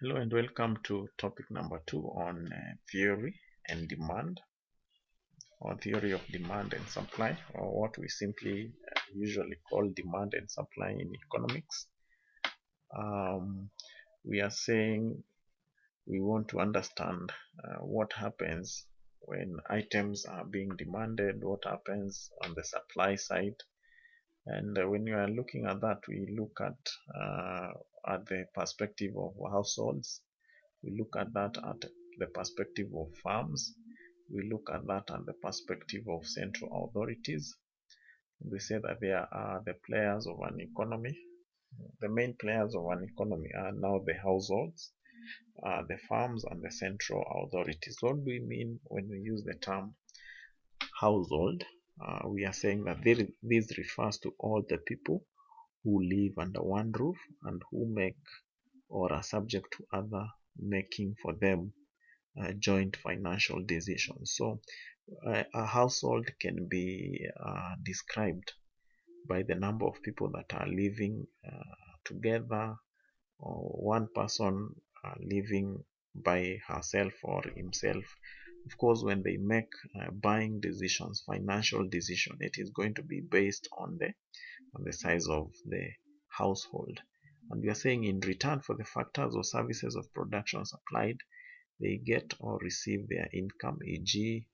Hello and welcome to topic number 2 on theory and demand, or theory of demand and supply, or what we simply usually call demand and supply in economics. We are saying we want to understand what happens when items are being demanded, what happens on the supply side. And when you are looking at that, we look at the perspective of households. We look at that at the perspective of farms. We look at that at the perspective of central authorities. We say that there are the players of an economy. The main players of an economy are now the households, the farms, and the central authorities. What do we mean when we use the term household? We are saying that this refers to all the people who live under one roof and who make or are subject to other making for them joint financial decisions. So a household can be described by the number of people that are living together, or one person living by herself or himself. Of course, when they make buying decisions, financial decision, it is going to be based on the size of the household. And we are saying in return for the factors or services of production supplied, they get or receive their income, e.g.,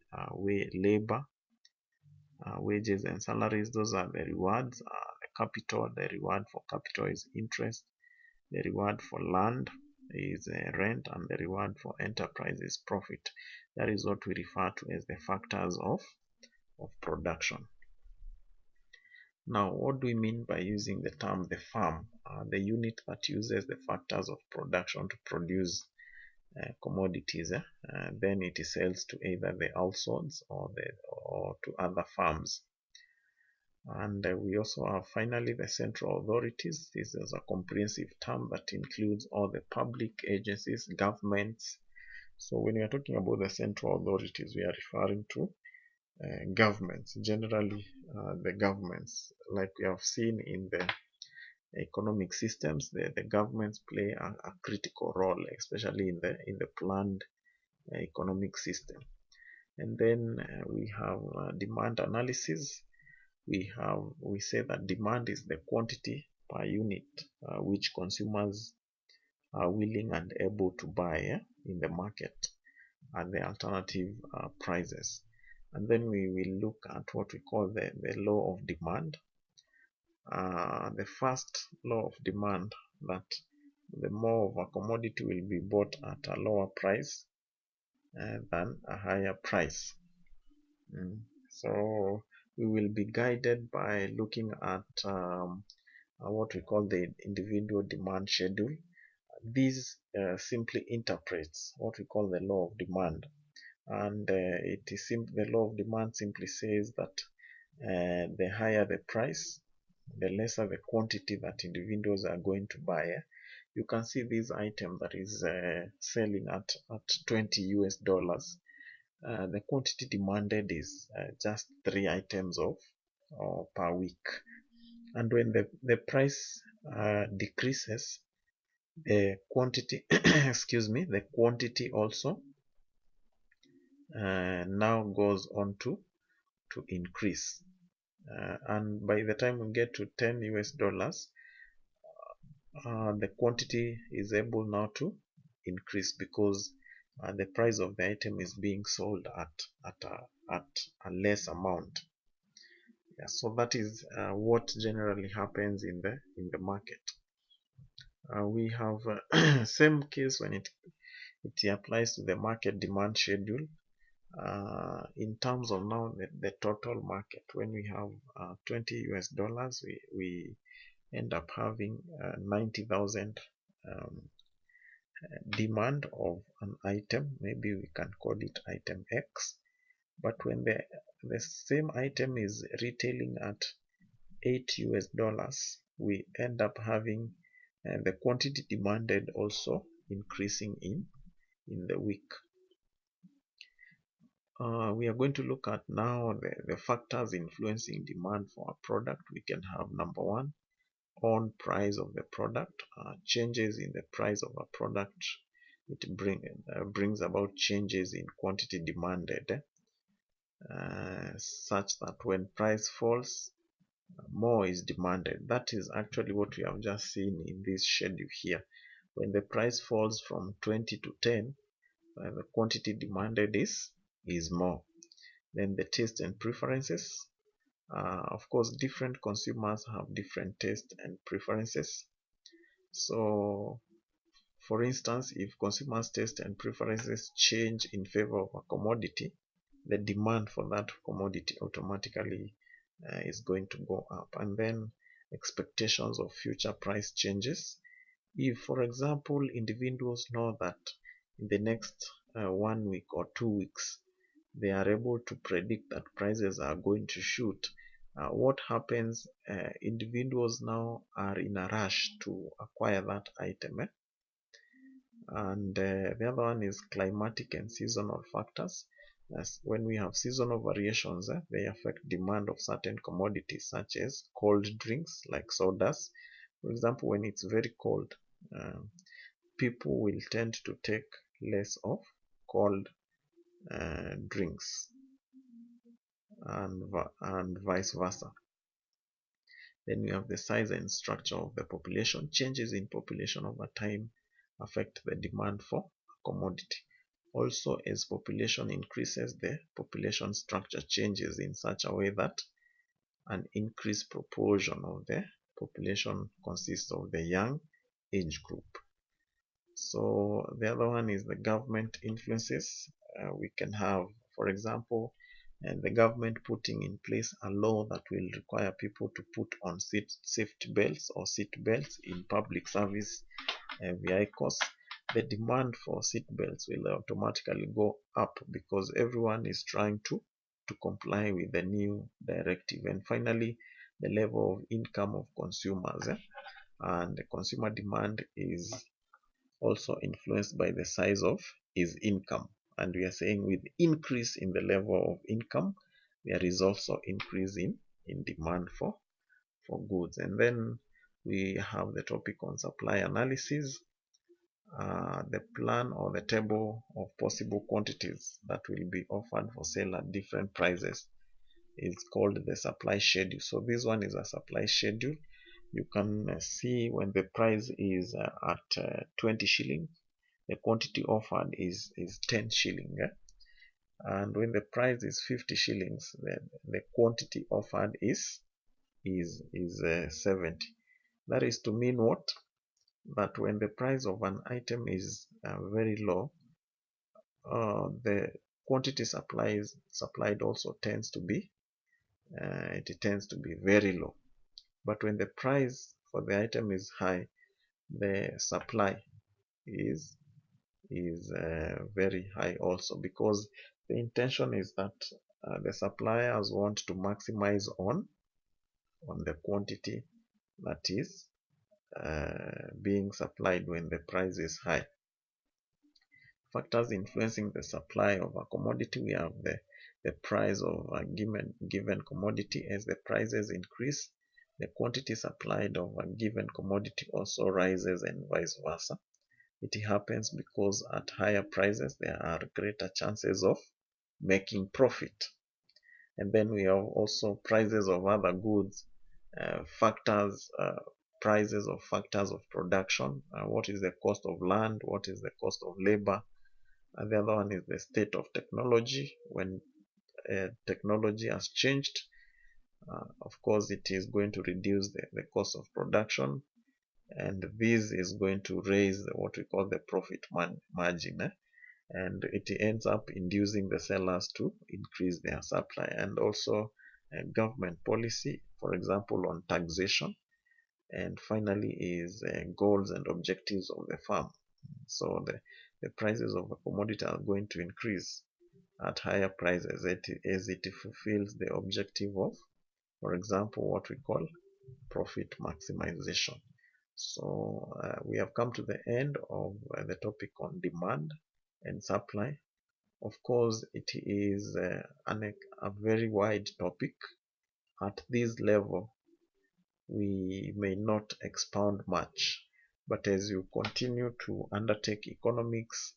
labor, wages and salaries. Those are the rewards. The capital, the reward for capital is interest. The reward for land is rent, and the reward for enterprise is profit. That is what we refer to as the factors of production. Now, what do we mean by using the term the farm? The unit that uses the factors of production to produce commodities, then it is sells to either the households or to other farms. And we also have finally the central authorities. This is a comprehensive term that includes all the public agencies, governments. So when we are talking about the central authorities, we are referring to governments, generally the governments. Like we have seen in the economic systems, the governments play a critical role, especially in the planned economic system. And then we have demand analysis. We say that demand is the quantity per unit which consumers are willing and able to buy in the market at the alternative prices. And then we will look at what we call the law of demand. The first law of demand, that the more of a commodity will be bought at a lower price than a higher price. So we will be guided by looking at what we call the individual demand schedule. This simply interprets what we call the law of demand, and the law of demand simply says that the higher the price, the lesser the quantity that individuals are going to buy. You can see this item that is selling at $20. The quantity demanded is just 3 items per week. And when the price decreases, the quantity the quantity also now goes on to increase. And by the time we get to $10, the quantity is able now to increase, because the price of the item is being sold at a less amount. So that is what generally happens in the market. We have same case when it applies to the market demand schedule. In terms of now the total market, when we have $20, we end up having 90,000 demand of an item. Maybe we can call it item X. But when the same item is retailing at $8, we end up having the quantity demanded also increasing in the week. We are going to look at now the factors influencing demand for a product. We can have number one, own price of the product. Changes in the price of a product, it brings about changes in quantity demanded, such that when price falls, more is demanded. That is actually what we have just seen in this schedule here. When the price falls from 20 to 10, the quantity demanded is more. Then the taste and preferences. Of course, different consumers have different tastes and preferences. So, for instance, if consumers' taste and preferences change in favor of a commodity, the demand for that commodity automatically is going to go up. And then expectations of future price changes. If, for example, individuals know that in the next 1 week or 2 weeks, they are able to predict that prices are going to shoot, what happens? Individuals now are in a rush to acquire that item. And the other one is climatic and seasonal factors. As when we have seasonal variations, they affect demand of certain commodities such as cold drinks like sodas. For example, when it's very cold, people will tend to take less of cold drinks, and vice versa. Then we have the size and structure of the population. Changes in population over time affect the demand for a commodity. Also, as population increases, the population structure changes in such a way that an increased proportion of the population consists of the young age group. So the other one is the government influences. We can have, for example, the government putting in place a law that will require people to put on safety belts or seat belts in public service vehicles. The demand for seat belts will automatically go up because everyone is trying to comply with the new directive. And finally, the level of income of consumers, and the consumer demand is also influenced by the size of his income. And we are saying with increase in the level of income, there is also increase in demand for goods. And then we have the topic on supply analysis. The plan or the table of possible quantities that will be offered for sale at different prices is called the supply schedule. So this one is a supply schedule. You can see when the price is at 20 shillings, the quantity offered is 10 shillings. And when the price is 50 shillings, then the quantity offered is 70. That is to mean what? That when the price of an item is very low, the quantity supplied also tends to be very low. But when the price for the item is high, the supply is very high also, because the intention is that the suppliers want to maximize on the quantity that is being supplied when the price is high. Factors influencing the supply of a commodity. We have the price of a given commodity. As the prices increase, the quantity supplied of a given commodity also rises, and vice versa. It happens because at higher prices there are greater chances of making profit. And then we have also prices of other goods, prices of factors of production. What is the cost of land? What is the cost of labor? And the other one is the state of technology. When technology has changed, of course it is going to reduce the cost of production, and this is going to raise what we call the profit margin, and it ends up inducing the sellers to increase their supply. And also government policy, for example, on taxation. And finally is goals and objectives of the farm. So the prices of a commodity are going to increase at higher prices as it fulfills the objective of, for example, what we call profit maximization. So we have come to the end of the topic on demand and supply. Of course, it is a very wide topic. At this level, we may not expound much. But as you continue to undertake economics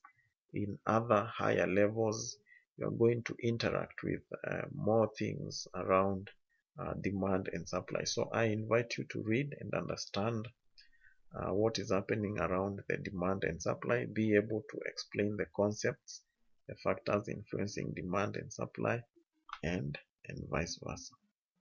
in other higher levels, you're going to interact with more things around demand and supply. So I invite you to read and understand what is happening around the demand and supply, be able to explain the concepts, the factors influencing demand and supply, and vice versa.